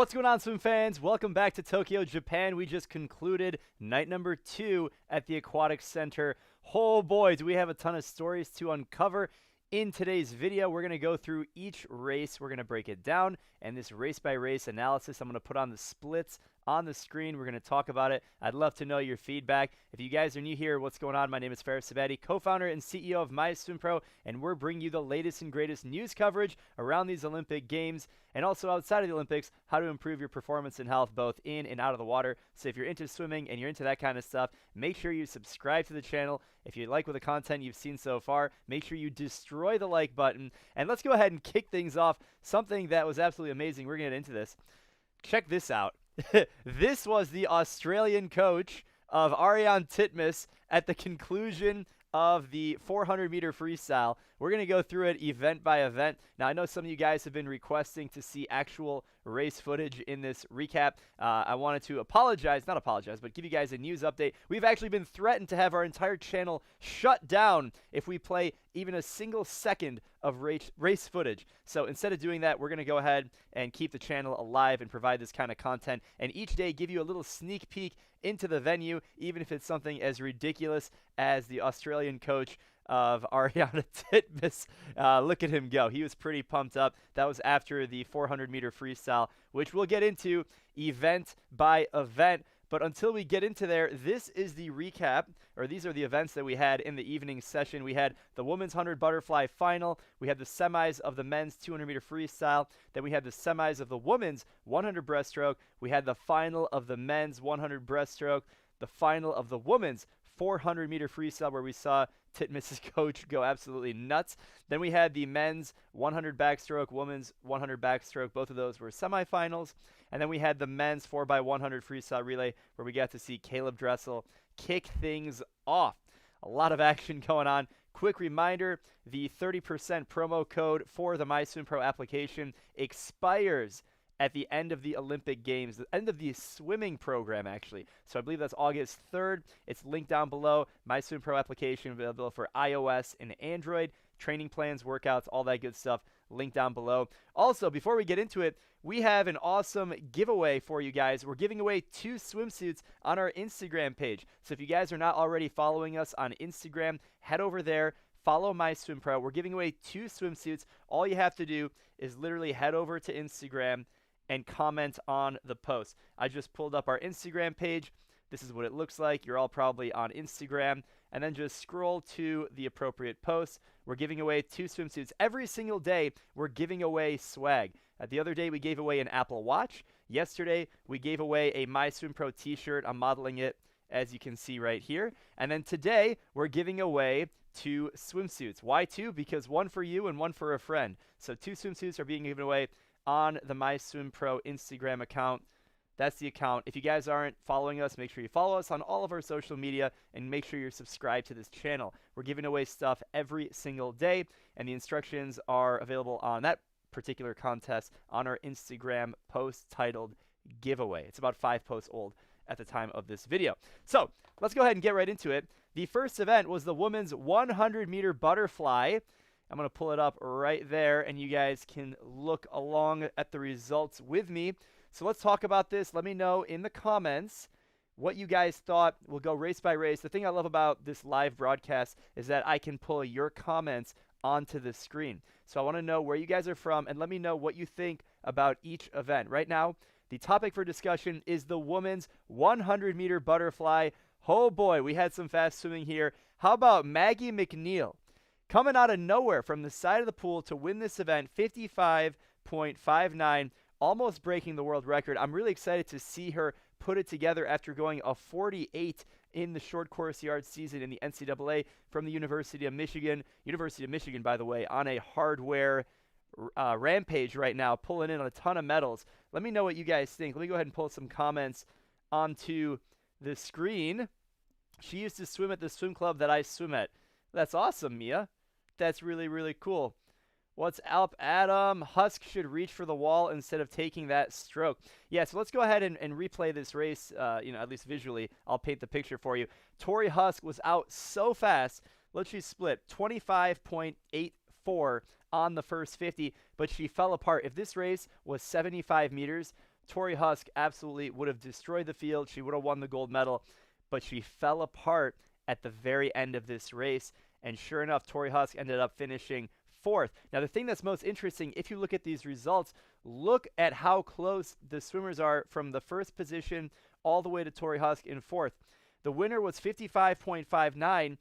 What's going on, swim fans? Welcome back to Tokyo, Japan. We just concluded night number 2 at the Aquatic Center. Oh boy, do we have a ton of stories to uncover. In today's video, we're going to go through each race. We're going to break it down, and this race-by-race analysis, I'm going to put on the splits on the screen. We're going to talk about it. I'd love to know your feedback. If you guys are new here, what's going on? My name is Faris Sabati, co-founder and CEO of MySwimPro, and we're bringing you the latest and greatest news coverage around these Olympic Games, and also outside of the Olympics, how to improve your performance and health both in and out of the water. So if you're into swimming and you're into that kind of stuff, make sure you subscribe to the channel. If you like what the content you've seen so far, make sure you destroy the like button. And let's go ahead and kick things off. Something that was absolutely amazing. We're going to get into this. Check this out. This was the Australian coach of Ariarne Titmus at the conclusion of the 400 meter freestyle. We're going to go through it event by event. Now, I know some of you guys have been requesting to see actual race footage in this recap. I wanted to not apologize, but give you guys a news update. We've actually been threatened to have our entire channel shut down if we play even a single second of race footage. So instead of doing that, we're going to go ahead and keep the channel alive and provide this kind of content, and each day give you a little sneak peek into the venue, even if it's something as ridiculous as the Australian coach of Ariarne Titmus. Look at him go. He was pretty pumped up. That was after the 400 meter freestyle, which we'll get into event by event. But until we get into there, this is the recap, or these are the events that we had in the evening session. We had the women's 100 butterfly final. We had the semis of the men's 200 meter freestyle. Then we had the semis of the women's 100 breaststroke. We had the final of the men's 100 breaststroke. The final of the women's 400 meter freestyle, where we saw Titmus' coach go absolutely nuts. Then we had the men's 100 backstroke, women's 100 backstroke. Both of those were semifinals. And then we had the men's 4x100 freestyle relay, where we got to see Caleb Dressel kick things off. A lot of action going on. Quick reminder, the 30% promo code for the MySwimPro application expires at the end of the Olympic Games, the end of the swimming program, actually. So I believe that's August 3rd. It's linked down below. MySwimPro application available for iOS and Android. Training plans, workouts, all that good stuff, linked down below. Also, before we get into it, we have an awesome giveaway for you guys. We're giving away 2 swimsuits on our Instagram page. So if you guys are not already following us on Instagram, head over there. Follow MySwimPro. We're giving away 2 swimsuits. All you have to do is literally head over to Instagram and comment on the post. I just pulled up our Instagram page. This is what it looks like. You're all probably on Instagram. And then just scroll to the appropriate posts. We're giving away 2 swimsuits. Every single day, we're giving away swag. The other day, we gave away an Apple Watch. Yesterday, we gave away a MySwimPro t-shirt. I'm modeling it, as you can see right here. And then today, we're giving away 2 swimsuits. Why 2? Because 1 for you and 1 for a friend. So 2 swimsuits are being given away on the MySwimPro Instagram account. That's the account. If you guys aren't following us, make sure you follow us on all of our social media and make sure you're subscribed to this channel. We're giving away stuff every single day, and the instructions are available on that particular contest on our Instagram post titled giveaway. It's about 5 posts old at the time of this video. So let's go ahead and get right into it. The first event was the women's 100 meter butterfly. I'm going to pull it up right there, and you guys can look along at the results with me. So let's talk about this. Let me know in the comments what you guys thought. We'll go race by race. The thing I love about this live broadcast is that I can pull your comments onto the screen. So I want to know where you guys are from, and let me know what you think about each event. Right now, the topic for discussion is the women's 100 meter butterfly. Oh boy, we had some fast swimming here. How about Maggie McNeil? Coming out of nowhere from the side of the pool to win this event, 55.59, almost breaking the world record. I'm really excited to see her put it together after going a 48 in the short course yard season in the NCAA from the University of Michigan. University of Michigan, by the way, on a hardware rampage right now, pulling in a ton of medals. Let me know what you guys think. Let me go ahead and pull some comments onto the screen. She used to swim at the swim club that I swim at. That's awesome, Mia. That's really, really cool. What's up, Adam? Husk should reach for the wall instead of taking that stroke. Yeah, so let's go ahead and replay this race, at least visually. I'll paint the picture for you. Tori Husk was out so fast. Let's see, split 25.84 on the first 50, but she fell apart. If this race was 75 meters, Tori Husk absolutely would have destroyed the field. She would have won the gold medal, but she fell apart at the very end of this race. And sure enough, Tori Husk ended up finishing 4th. Now, the thing that's most interesting, if you look at these results, look at how close the swimmers are from the first position all the way to Tori Husk in 4th. The winner was 55.59,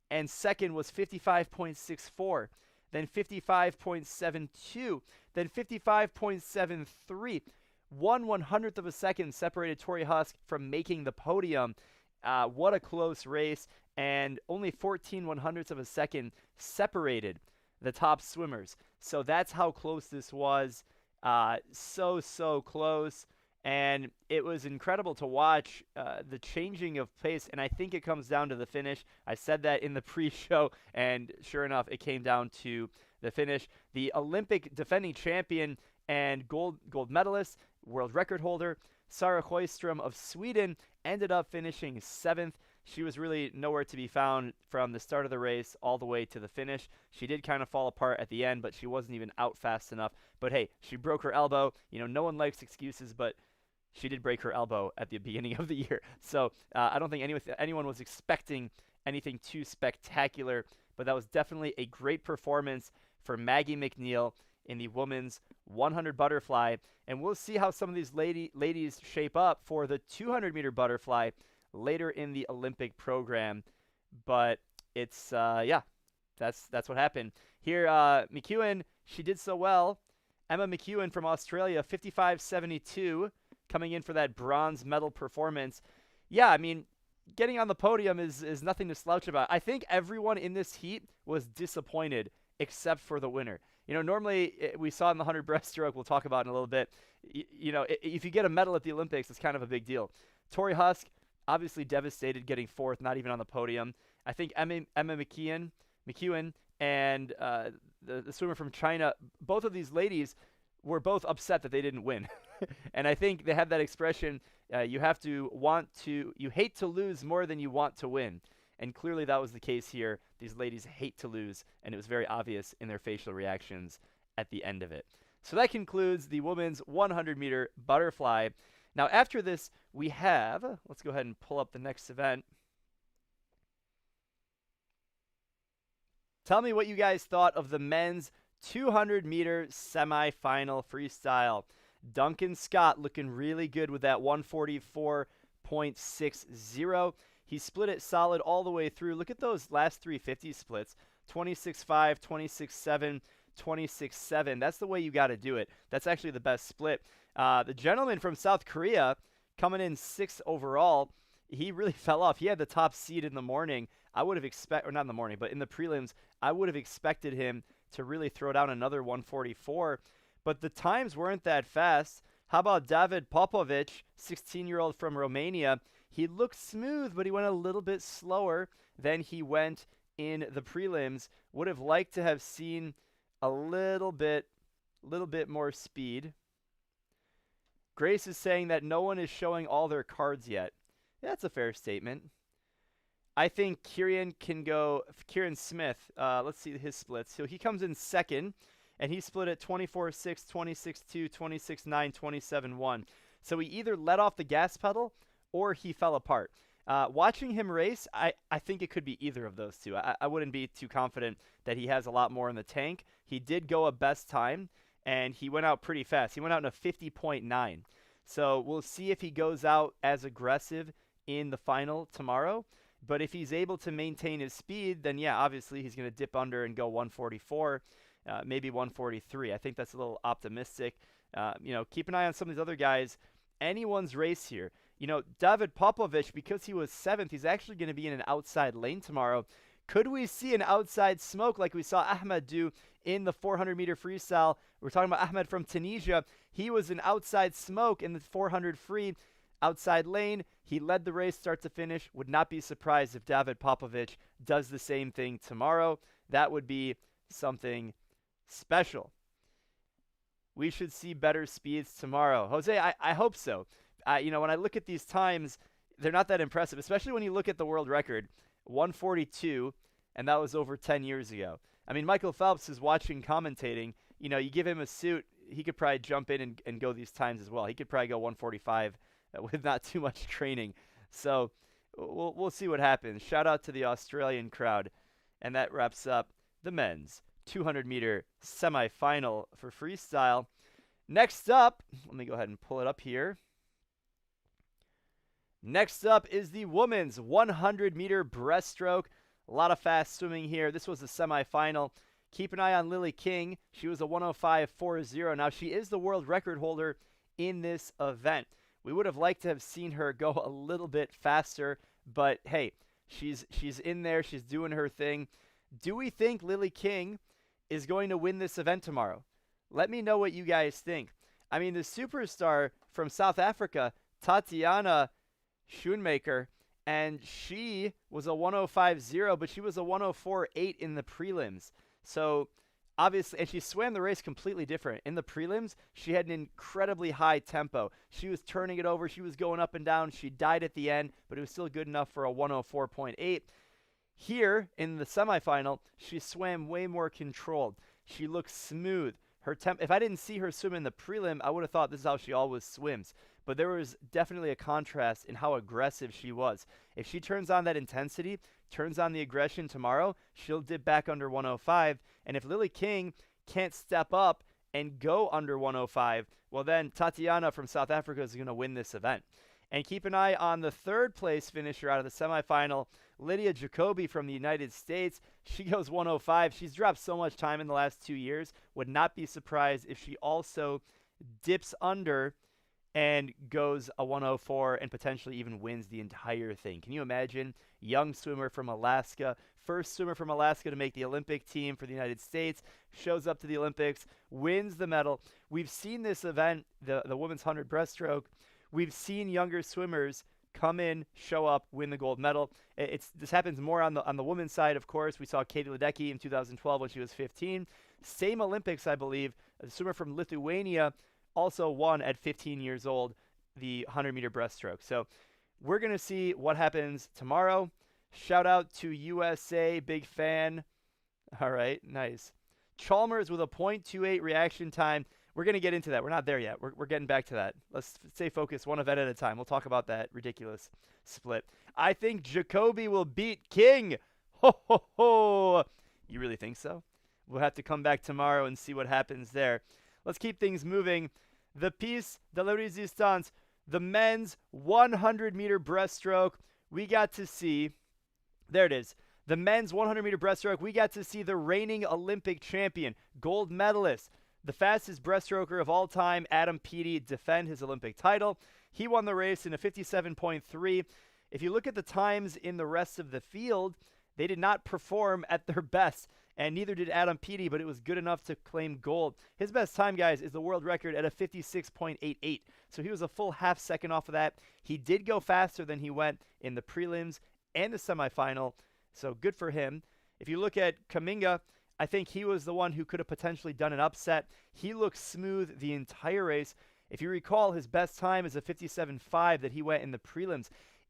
and second was 55.64, then 55.72, then 55.73. 1/100th of a second separated Tori Husk from making the podium. What a close race, and only 14/100ths of a second separated the top swimmers. So that's how close this was. So close. And it was incredible to watch the changing of pace, and I think it comes down to the finish. I said that in the pre-show, and sure enough, it came down to the finish. The Olympic defending champion and gold medalist, world record holder, Sara Hoystrom of Sweden, ended up finishing 7th. She was really nowhere to be found from the start of the race all the way to the finish. She did kind of fall apart at the end, but she wasn't even out fast enough. But hey, she broke her elbow. You know, no one likes excuses, but she did break her elbow at the beginning of the year. So I don't think anyone was expecting anything too spectacular, but that was definitely a great performance for Maggie McNeil in the women's 100 butterfly. And we'll see how some of these ladies shape up for the 200-meter butterfly later in the Olympic program. But it's, yeah, that's what happened. Here, McEwen, she did so well. Emma McEwen from Australia, 55.72, coming in for that bronze medal performance. Yeah, I mean, getting on the podium is nothing to slouch about. I think everyone in this heat was disappointed except for the winner. You know, normally we saw in the 100 breaststroke, we'll talk about in a little bit, you know, if you get a medal at the Olympics, it's kind of a big deal. Tori Husk, obviously devastated, getting 4th, not even on the podium. I think Emma McEwen and the swimmer from China, both of these ladies were both upset that they didn't win. And I think they have that expression, you hate to lose more than you want to win. And clearly that was the case here. These ladies hate to lose, and it was very obvious in their facial reactions at the end of it. So that concludes the women's 100-meter butterfly. Now after this, we have, let's go ahead and pull up the next event. Tell me what you guys thought of the men's 200-meter semifinal freestyle. Duncan Scott looking really good with that 144.60. He split it solid all the way through. Look at those last 350 splits. 26.5, 26.7, 26.7. That's the way you got to do it. That's actually the best split. The gentleman from South Korea coming in 6th overall, he really fell off. He had the top seed in the morning. I would have expected, or not in the morning, but in the prelims, I would have expected him to really throw down another 144. But the times weren't that fast. How about David Popovich, 16-year-old from Romania? He looked smooth, but he went a little bit slower than he went in the prelims. Would have liked to have seen a little bit more speed. Grace is saying that no one is showing all their cards yet. That's a fair statement. I think Kieran Smith, let's see his splits. So he comes in 2nd, and he split at 24.6, 26.2, 26.9, 27.1. So he either let off the gas pedal or he fell apart. Watching him race, I think it could be either of those two. I wouldn't be too confident that he has a lot more in the tank. He did go a best time, and he went out pretty fast. He went out in a 50.9. So we'll see if he goes out as aggressive in the final tomorrow. But if he's able to maintain his speed, then yeah, obviously he's going to dip under and go 144, maybe 143. I think that's a little optimistic. You know, keep an eye on some of these other guys. Anyone's race here. You know, David Popovich, because he was 7th, he's actually going to be in an outside lane tomorrow. Could we see an outside smoke like we saw Ahmed do in the 400-meter freestyle? We're talking about Ahmed from Tunisia. He was an outside smoke in the 400 free outside lane. He led the race start to finish. Would not be surprised if David Popovich does the same thing tomorrow. That would be something special. We should see better speeds tomorrow. Jose, I hope so. You know, when I look at these times, they're not that impressive, especially when you look at the world record, 142, and that was over 10 years ago. I mean, Michael Phelps is watching, commentating. You know, you give him a suit, he could probably jump in and go these times as well. He could probably go 145 with not too much training. So we'll see what happens. Shout out to the Australian crowd. And that wraps up the men's 200-meter semifinal for freestyle. Next up, let me go ahead and pull it up here. Next up is the women's 100-meter breaststroke. A lot of fast swimming here. This was the semifinal. Keep an eye on Lily King. She was a 105.40. Now, she is the world record holder in this event. We would have liked to have seen her go a little bit faster, but hey, she's in there. She's doing her thing. Do we think Lily King is going to win this event tomorrow? Let me know what you guys think. I mean, the superstar from South Africa, Tatiana Shoemaker, and she was a 105.0, but she was a 104.8 in the prelims. So obviously, and she swam the race completely different. In the prelims, she had an incredibly high tempo. She was turning it over. She was going up and down. She died at the end, but it was still good enough for a 104.8. Here in the semifinal, she swam way more controlled. She looked smooth. Her if I didn't see her swim in the prelim, I would have thought this is how she always swims. But there was definitely a contrast in how aggressive she was. If she turns on that intensity, turns on the aggression tomorrow, she'll dip back under 105. And if Lily King can't step up and go under 105, well then Tatiana from South Africa is going to win this event. And keep an eye on the third place finisher out of the semifinal, Lydia Jacoby from the United States. She goes 105. She's dropped so much time in the last 2 years. Would not be surprised if she also dips under and goes a 104 and potentially even wins the entire thing. Can you imagine? Young swimmer from Alaska, first swimmer from Alaska to make the Olympic team for the United States, shows up to the Olympics, wins the medal. We've seen this event, the women's 100 breaststroke. We've seen younger swimmers come in, show up, win the gold medal. This happens more on the women's side, of course. We saw Katie Ledecky in 2012 when she was 15. Same Olympics, I believe. A swimmer from Lithuania also won at 15 years old the 100-meter breaststroke. So we're going to see what happens tomorrow. Shout out to USA, big fan. All right, nice. Chalmers with a 0.28 reaction time. We're going to get into that. We're not there yet. We're getting back to that. Let's stay focused one event at a time. We'll talk about that ridiculous split. I think Jacoby will beat King. Ho, ho, ho. You really think so? We'll have to come back tomorrow and see what happens there. Let's keep things moving. The Piece de la Résistance, the men's 100-meter breaststroke. We got to see, there it is, the men's 100-meter breaststroke. We got to see the reigning Olympic champion, gold medalist, the fastest breaststroker of all time, Adam Peaty, defend his Olympic title. He won the race in a 57.3. If you look at the times in the rest of the field, they did not perform at their best, and neither did Adam Peaty, but it was good enough to claim gold. His best time, guys, is the world record at a 56.88. So he was a full half second off of that. He did go faster than he went in the prelims and the semifinal, so good for him. If you look at Kaminga, I think he was the one who could have potentially done an upset. He looked smooth the entire race. If you recall, his best time is a 57.5 that he went in the prelims.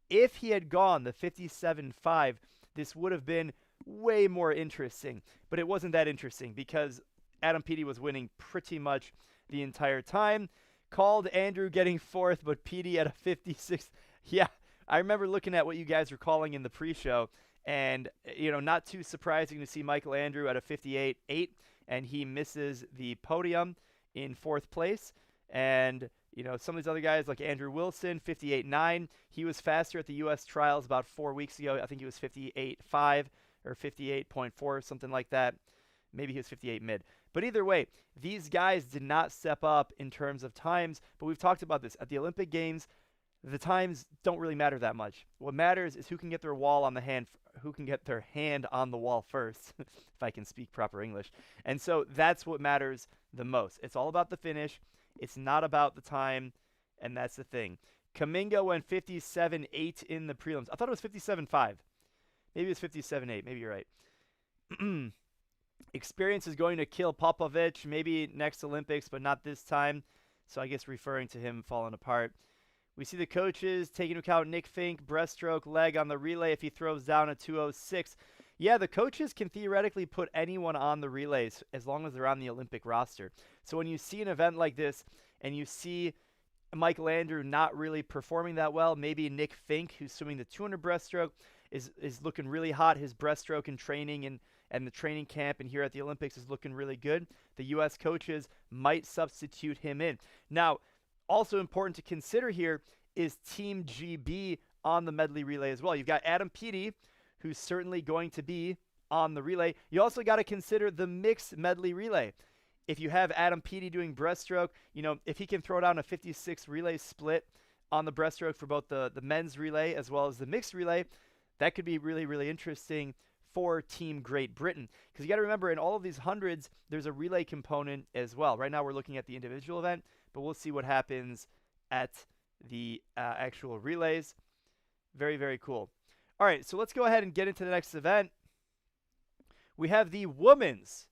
If he had gone the 57.5, this would have been way more interesting. But it wasn't that interesting because Adam Peaty was winning pretty much the entire time. Called Andrew getting fourth, but Peaty at a 56. Yeah, I remember looking at what you guys were calling in the pre-show. And, you know, not too surprising to see Michael Andrew at a 58.8, and he misses the podium in fourth place. And, you know, some of these other guys like Andrew Wilson, 58.9. He was faster at the U.S. trials about 4 weeks ago. I think he was 58.5 or 58.4, something like that. Maybe he was 58 mid. But either way, these guys did not step up in terms of times. But we've talked about this. At the Olympic Games, the times don't really matter that much. What matters is who can get their hand on the wall first, if I can speak proper English. And so that's what matters the most. It's all about the finish. It's not about the time, and that's the thing. Kaminga went 57.8 in the prelims. I thought it was 57.5. Maybe it's 57.8. Maybe you're right. Experience is going to kill Popovich. Maybe next Olympics, but not this time. So I guess referring to him falling apart. We see the coaches taking into account Nick Fink, breaststroke, leg on the relay if he throws down a 206. Yeah, the coaches can theoretically put anyone on the relays as long as they're on the Olympic roster. So when you see an event like this and you see Michael Andrew not really performing that well, maybe Nick Fink, who's swimming the 200 breaststroke, is looking really hot. His breaststroke in training and the training camp and here at the Olympics is looking really good. The U.S. coaches might substitute him in. Now, also important to consider here is Team GB on the medley relay as well. You've got Adam Peaty, who's certainly going to be on the relay. You also got to consider the mixed medley relay. If you have Adam Peaty doing breaststroke, if he can throw down a 56 relay split on the breaststroke for both the men's relay as well as the mixed relay, that could be really, really interesting for Team Great Britain. Because you got to remember, in all of these hundreds, there's a relay component as well. Right now we're looking at the individual event, but we'll see what happens at the actual relays. Very, very cool. All right, so let's go ahead and get into the next event. We have the men's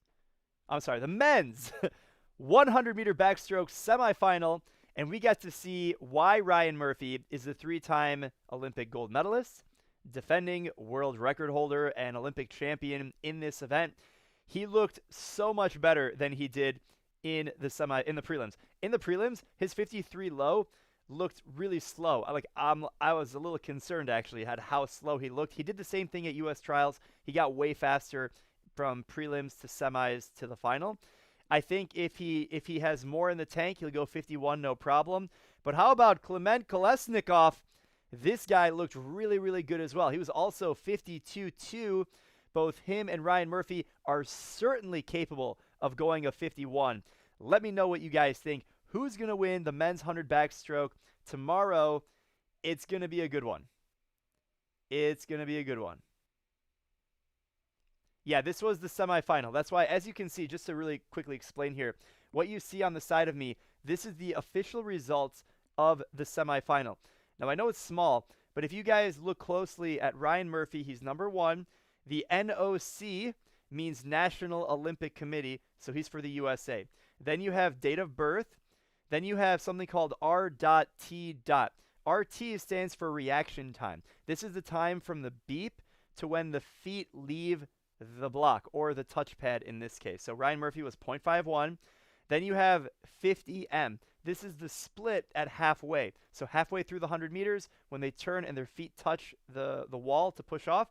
100-meter backstroke semifinal, and we got to see why Ryan Murphy is the 3-time Olympic gold medalist, defending world record holder and Olympic champion in this event. He looked so much better than he did in the prelims. In the prelims, his 53 low looked really slow. I was a little concerned actually at how slow he looked. He did the same thing at US trials. He got way faster from prelims to semis to the final. I think if he has more in the tank, he'll go 51 no problem. But how about Kliment Kolesnikov? This guy looked really, really good as well. He was also 52-2. Both him and Ryan Murphy are certainly capable of going a 51. Let me know what you guys think. Who's going to win the men's 100 backstroke tomorrow? It's going to be a good one. It's going to be a good one. Yeah, this was the semifinal. That's why, as you can see, just to really quickly explain here, what you see on the side of me, this is the official results of the semifinal. Now, I know it's small, but if you guys look closely at Ryan Murphy, he's number 1. The NOC means National Olympic Committee, so he's for the USA. Then you have date of birth. Then you have something called R.T. RT stands for reaction time. This is the time from the beep to when the feet leave the block, or the touchpad in this case. So Ryan Murphy was 0.51. Then you have 50M. This is the split at halfway. So halfway through the 100 meters, when they turn and their feet touch the wall to push off,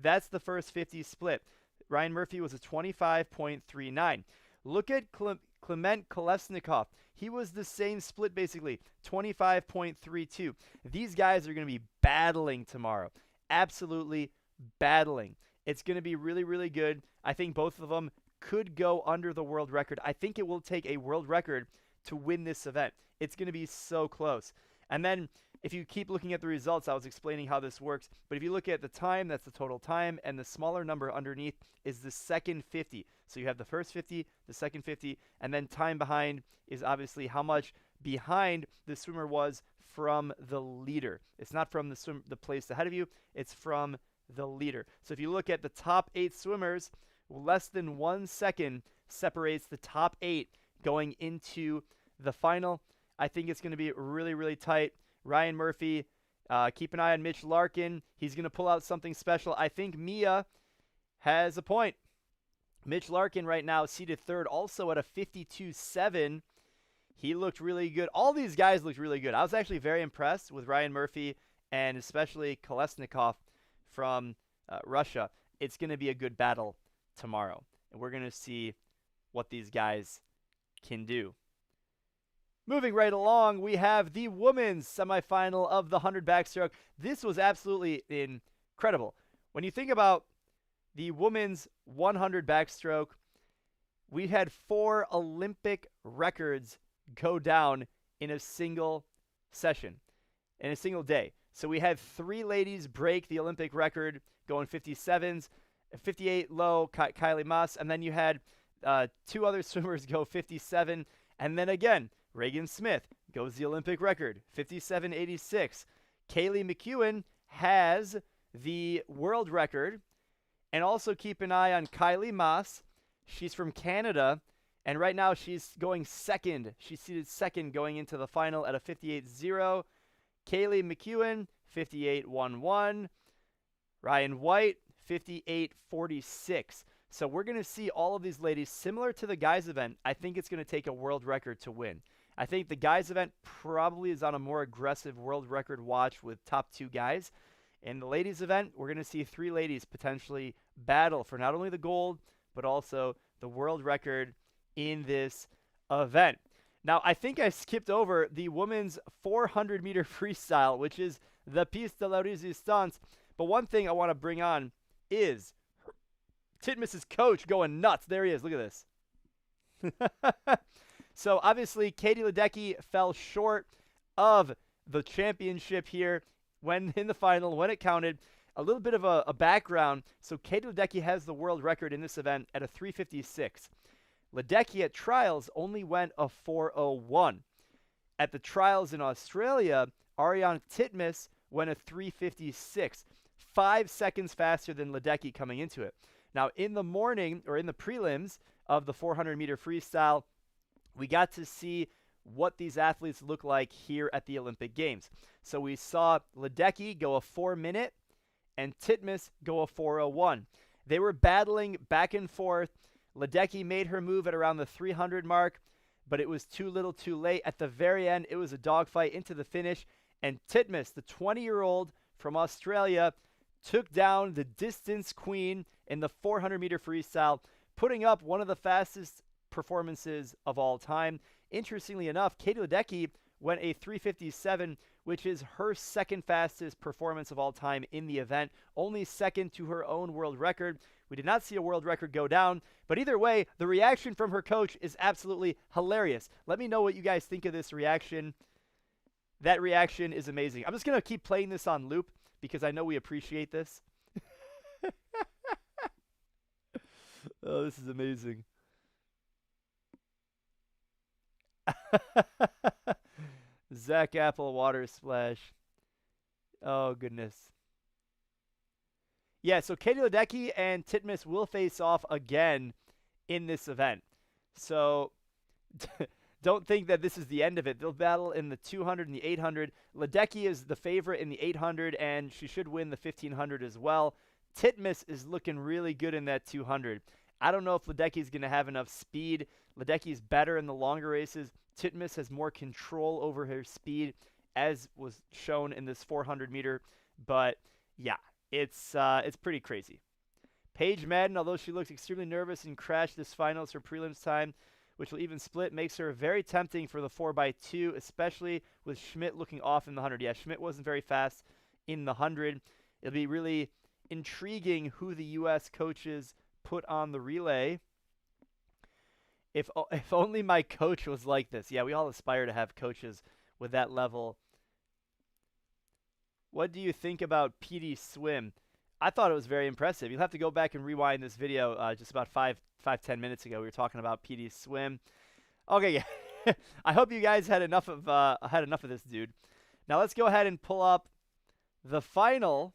that's the first 50 split. Ryan Murphy was a 25.39. Look at Kliment Kolesnikov. He was the same split basically, 25.32. These guys are going to be battling tomorrow. Absolutely battling. It's going to be really, really good. I think both of them could go under the world record. I think it will take a world record to win this event. It's going to be so close. And then if you keep looking at the results, I was explaining how this works, but if you look at the time, that's the total time, and the smaller number underneath is the second 50. So you have the first 50, the second 50, and then time behind is obviously how much behind the swimmer was from the leader. It's not from the place ahead of you, it's from the leader. So if you look at the top 8 swimmers, less than 1 second separates the top 8 going into the final. I think it's going to be really, really tight. Ryan Murphy, keep an eye on Mitch Larkin. He's going to pull out something special. I think Mia has a point. Mitch Larkin right now seated 3rd, also at a 52.7. He looked really good. All these guys looked really good. I was actually very impressed with Ryan Murphy and especially Kolesnikov from Russia. It's going to be a good battle tomorrow, and we're going to see what these guys can do. Moving right along, we have the women's semifinal of the 100 backstroke. This was absolutely incredible. When you think about the women's 100 backstroke, we had 4 Olympic records go down in a single session, in a single day. So we had 3 ladies break the Olympic record, going 57s, 58 low, Kylie Maas, and then you had 2 other swimmers go 57, and then again, Reagan Smith goes the Olympic record, 57.86. Kaylee McEwen has the world record, and also keep an eye on Kylie Maas. She's from Canada, and right now she's going 2nd. She's seated 2nd going into the final at a 58.0. Kaylee McEwen, 58.11. Ryan White, 58.46. So we're going to see all of these ladies similar to the guys event. I think it's going to take a world record to win. I think the guys event probably is on a more aggressive world record watch with top 2 guys. In the ladies event, we're going to see 3 ladies potentially battle for not only the gold, but also the world record in this event. Now, I think I skipped over the women's 400-meter freestyle, which is the piece de la resistance. But one thing I want to bring on is Titmus's coach going nuts. There he is. Look at this. So, obviously, Katie Ledecky fell short of the championship here when in the final, when it counted. A little bit of a background. So, Katie Ledecky has the world record in this event at a 3:56. Ledecky at trials only went a 4:01. At the trials in Australia, Ariane Titmus went a 3:56, 5 seconds faster than Ledecky coming into it. Now, in the morning, or in the prelims of the 400-meter freestyle, we got to see what these athletes look like here at the Olympic Games. So we saw Ledecky go a 4-minute and Titmus go a 4:01. They were battling back and forth. Ledecky made her move at around the 300 mark, but it was too little too late. At the very end, it was a dogfight into the finish, and Titmus, the 20-year-old from Australia, took down the distance queen in the 400-meter freestyle, putting up one of the fastest performances of all time. Interestingly enough, Katie Ledecky went a 3:57, which is her second fastest performance of all time in the event, only second to her own world record. We did not see a world record go down, but either way, the reaction from her coach is absolutely hilarious. Let me know what you guys think of this reaction. That reaction is amazing. I'm just going to keep playing this on loop because I know we appreciate this. Oh, this is amazing. Zach Apple water splash. Oh, goodness. Yeah, so Katie Ledecky and Titmus will face off again in this event. So don't think that this is the end of it. They'll battle in the 200 and the 800. Ledecky is the favorite in the 800, and she should win the 1500 as well. Titmus is looking really good in that 200. I don't know if Ledecky is going to have enough speed. Ledecky is better in the longer races. Titmus has more control over her speed, as was shown in this 400 meter. But yeah, it's pretty crazy. Paige Madden, although she looks extremely nervous and crashed this finals, her prelims time, which will even split, makes her very tempting for the 4x2, especially with Schmidt looking off in the 100. Yeah, Schmidt wasn't very fast in the 100. It'll be really intriguing who the U.S. coaches put on the relay. If only my coach was like this. Yeah, we all aspire to have coaches with that level. What do you think about PD Swim? I thought it was very impressive. You'll have to go back and rewind this video just about 5-10 minutes ago. We were talking about PD Swim. Okay, yeah. I hope you guys had enough of this dude. Now let's go ahead and pull up the final,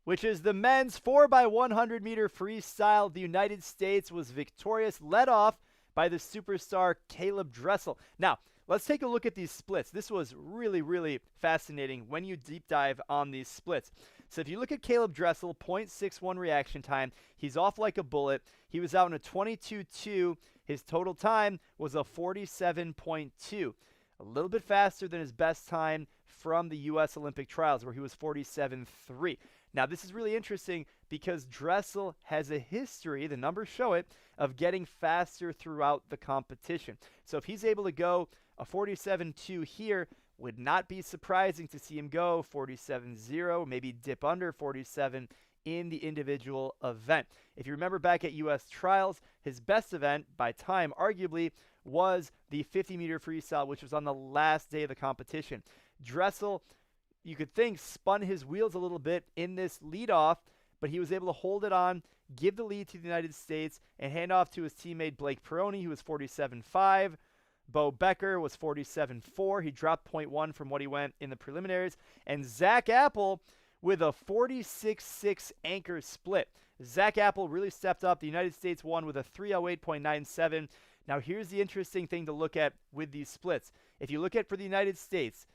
which is the men's 4x100 meter freestyle. The United States was victorious, led off by the superstar Caleb Dressel. Now, let's take a look at these splits. This was really, really fascinating when you deep dive on these splits. So if you look at Caleb Dressel, 0.61 reaction time, he's off like a bullet. He was out in a 22.2. His total time was a 47.2. A little bit faster than his best time from the U.S. Olympic trials, where he was 47.3. Now, this is really interesting because Dressel has a history, the numbers show it, of getting faster throughout the competition. So if he's able to go a 47.2 here, would not be surprising to see him go 47.0, maybe dip under 47 in the individual event. If you remember back at U.S. trials, his best event by time, arguably, was the 50-meter freestyle, which was on the last day of the competition. Dressel, you could think, spun his wheels a little bit in this leadoff, but he was able to hold it on, give the lead to the United States, and hand off to his teammate Blake Peroni, who was 47.5. Bo Becker was 47.4. He dropped 0.1 from what he went in the preliminaries. And Zach Apple with a 46.6 anchor split. Zach Apple really stepped up. The United States won with a 308.97. Now, here's the interesting thing to look at with these splits. If you look at for the United States,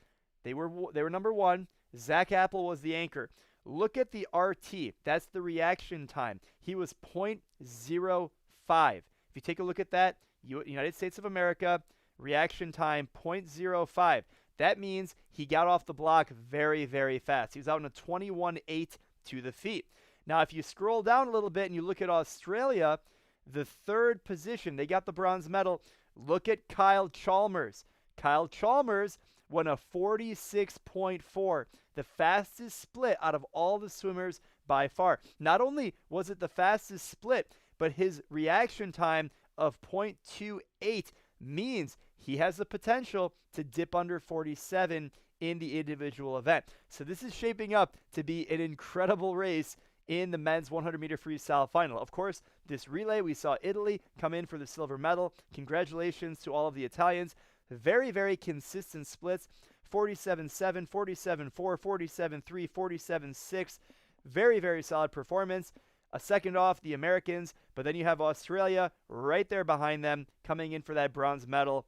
they were number one. Zach Apple was the anchor. Look at the RT. That's the reaction time. He was 0.05. If you take a look at that, United States of America, reaction time 0.05. That means he got off the block very, very fast. He was out in a 21.8 to the feet. Now, if you scroll down a little bit and you look at Australia, the third position, they got the bronze medal. Look at Kyle Chalmers. Kyle Chalmers won a 46.4, the fastest split out of all the swimmers by far. Not only was it the fastest split, but his reaction time of 0.28 means he has the potential to dip under 47 in the individual event. So this is shaping up to be an incredible race in the men's 100-meter freestyle final. Of course, this relay, we saw Italy come in for the silver medal. Congratulations to all of the Italians. Very, very consistent splits. 47-7, 47-4, 47-3, 47-6. Very, very solid performance. A second off the Americans, but then you have Australia right there behind them coming in for that bronze medal.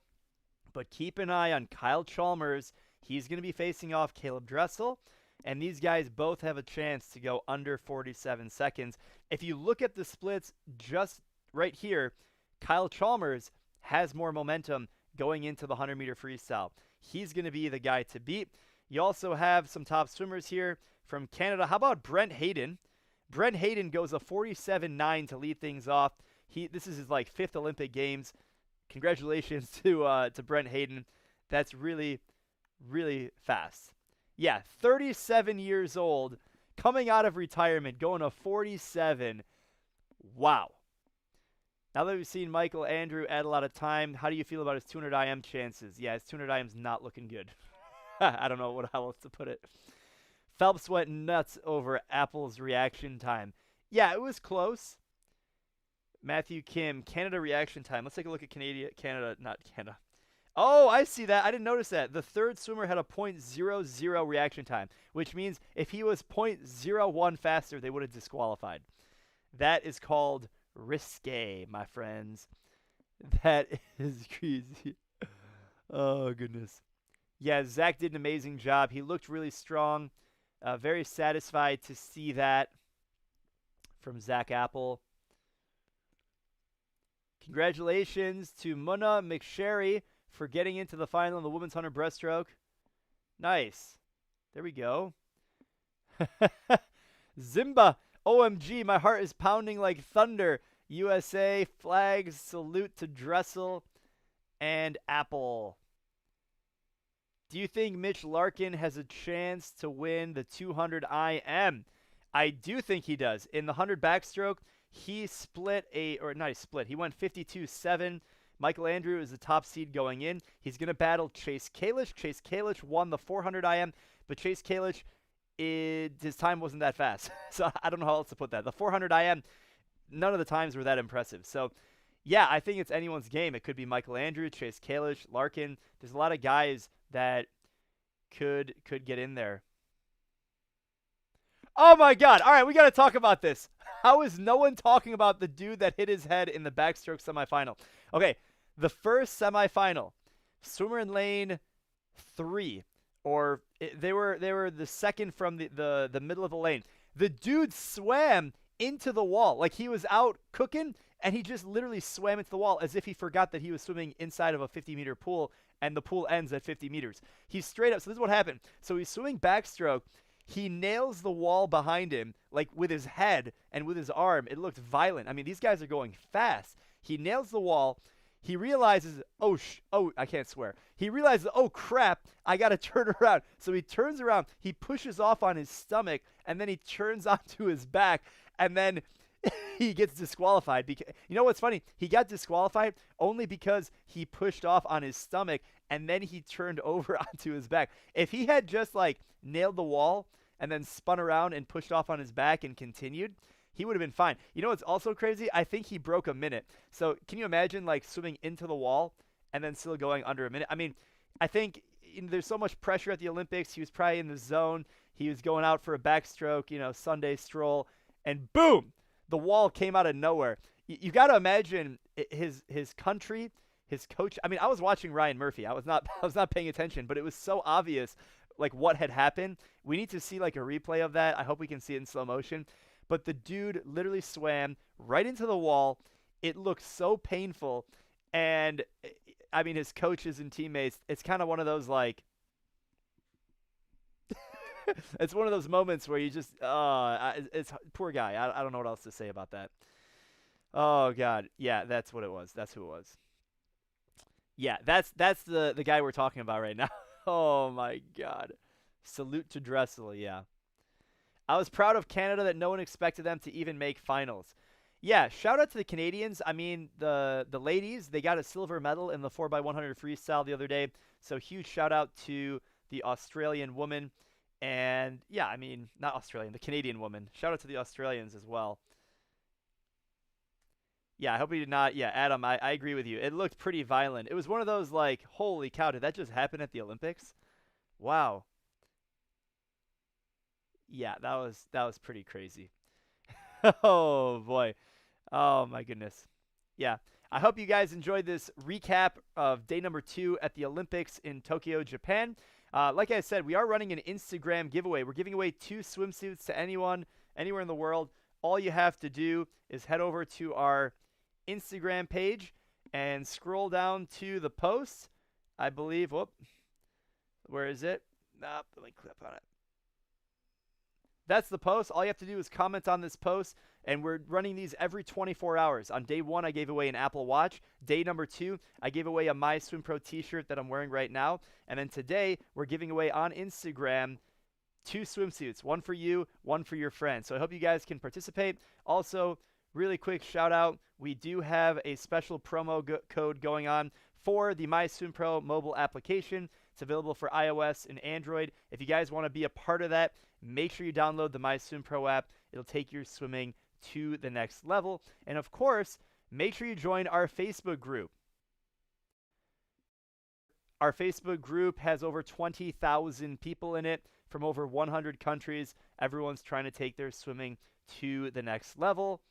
But keep an eye on Kyle Chalmers. He's going to be facing off Caleb Dressel, and these guys both have a chance to go under 47 seconds. If you look at the splits just right here, Kyle Chalmers has more momentum going into the 100-meter freestyle. He's going to be the guy to beat. You also have some top swimmers here from Canada. How about Brent Hayden? Brent Hayden goes a 47.9 to lead things off. This is his like 5th Olympic Games. Congratulations to Brent Hayden. That's really, really fast. Yeah, 37 years old, coming out of retirement, going to 47. Wow. Now that we've seen Michael Andrew add a lot of time, how do you feel about his 200 IM chances? Yeah, his 200 IM's not looking good. I don't know how else to put it. Phelps went nuts over Apple's reaction time. Yeah, it was close. Matthew Kim, Canada reaction time. Let's take a look at Canada. Oh, I see that. I didn't notice that. The third swimmer had a 0.00 reaction time, which means if he was 0.01 faster, they would have disqualified. That is called risque, my friends. That is crazy. Oh, goodness. Yeah, Zach did an amazing job. He looked really strong. Very satisfied to see that from Zach Apple. Congratulations to Muna McSherry for getting into the final in the women's 100 breaststroke. Nice. There we go. Zimba. OMG, my heart is pounding like thunder. USA flags, salute to Dressel and Apple. Do you think Mitch Larkin has a chance to win the 200 IM? I do think he does. In the 100 backstroke, he he went 52.7. Michael Andrew is the top seed going in. He's going to battle Chase Kalish. Chase Kalish won the 400 IM, but Chase Kalish, his time wasn't that fast. So I don't know how else to put that. The 400 IM, none of the times were that impressive. So, yeah, I think it's anyone's game. It could be Michael Andrew, Chase Kalish, Larkin. There's a lot of guys that could get in there. Oh, my God. All right, we got to talk about this. How is no one talking about the dude that hit his head in the backstroke semifinal? Okay, the first semifinal, swimmer in lane 3, or they were the second from the middle of the lane. The dude swam into the wall. Like he was out cooking, and he just literally swam into the wall as if he forgot that he was swimming inside of a 50-meter pool, and the pool ends at 50 meters. He's straight up. So this is what happened. So he's swimming backstroke. He nails the wall behind him, like with his head and with his arm. It looked violent. I mean, these guys are going fast. He nails the wall. He realizes, I can't swear. He realizes, oh, crap, I got to turn around. So he turns around. He pushes off on his stomach, and then he turns onto his back, and then he gets disqualified. Because, you know what's funny? He got disqualified only because he pushed off on his stomach, and then he turned over onto his back. If he had just, like, nailed the wall and then spun around and pushed off on his back and continued, he would have been fine. You know what's also crazy? I think he broke a minute. So can you imagine, like, swimming into the wall and then still going under a minute? I mean, I think there's so much pressure at the Olympics. He was probably in the zone. He was going out for a backstroke, Sunday stroll, and boom, the wall came out of nowhere. You got to imagine his country, his coach. I mean, I was watching Ryan Murphy. I was not paying attention, but it was so obvious like what had happened. We need to see like a replay of that. I hope we can see it in slow motion. But the dude literally swam right into the wall. It looked so painful. And I mean, his coaches and teammates, it's kind of one of those like, it's one of those moments where you just, it's poor guy. I don't know what else to say about that. Oh God, yeah, that's what it was. That's who it was. Yeah, that's the guy we're talking about right now. Oh my God, salute to Dressel. Yeah, I was proud of Canada that no one expected them to even make finals. Yeah, shout out to the Canadians. I mean, the ladies, they got a silver medal in the 4x100 freestyle the other day. So huge shout out to the Australian woman. And yeah, I mean, not Australian, the Canadian woman. Shout out to the Australians as well. Yeah, I hope he did not. Yeah, Adam, I agree with you. It looked pretty violent. It was one of those like, holy cow, did that just happen at the Olympics? Wow. Yeah, that was pretty crazy. Oh boy. Oh my goodness. Yeah. I hope you guys enjoyed this recap of day number 2 at the Olympics in Tokyo, Japan. Like I said, we are running an Instagram giveaway. We're giving away 2 swimsuits to anyone, anywhere in the world. All you have to do is head over to our Instagram page and scroll down to the post. I believe, whoop, where is it? Nope, let me click on it. That's the post. All you have to do is comment on this post, and we're running these every 24 hours. On day 1, I gave away an Apple Watch. Day number 2, I gave away a MySwimPro t-shirt that I'm wearing right now. And then today, we're giving away on Instagram 2 swimsuits, one for you, one for your friend. So I hope you guys can participate. Also, really quick shout out, we do have a special promo code going on for the MySwimPro mobile application. It's available for iOS and Android. If you guys want to be a part of that, make sure you download the MySwimPro app. It'll take your swimming to the next level. And of course, make sure you join our Facebook group. Our Facebook group has over 20,000 people in it from over 100 countries. Everyone's trying to take their swimming to the next level.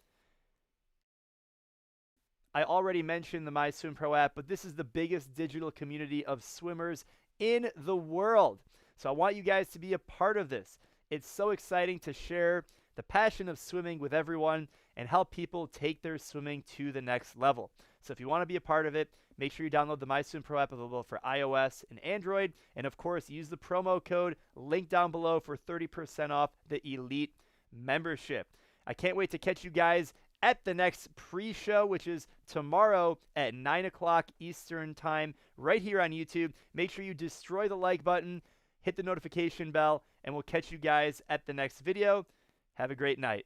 I already mentioned the MySwimPro app, but this is the biggest digital community of swimmers in the world. So I want you guys to be a part of this. It's so exciting to share the passion of swimming with everyone and help people take their swimming to the next level. So if you want to be a part of it, make sure you download the MySwimPro app available for iOS and Android. And of course, use the promo code linked down below for 30% off the Elite membership. I can't wait to catch you guys at the next pre-show, which is tomorrow at 9 o'clock Eastern time, right here on YouTube. Make sure you destroy the like button, hit the notification bell, and we'll catch you guys at the next video. Have a great night.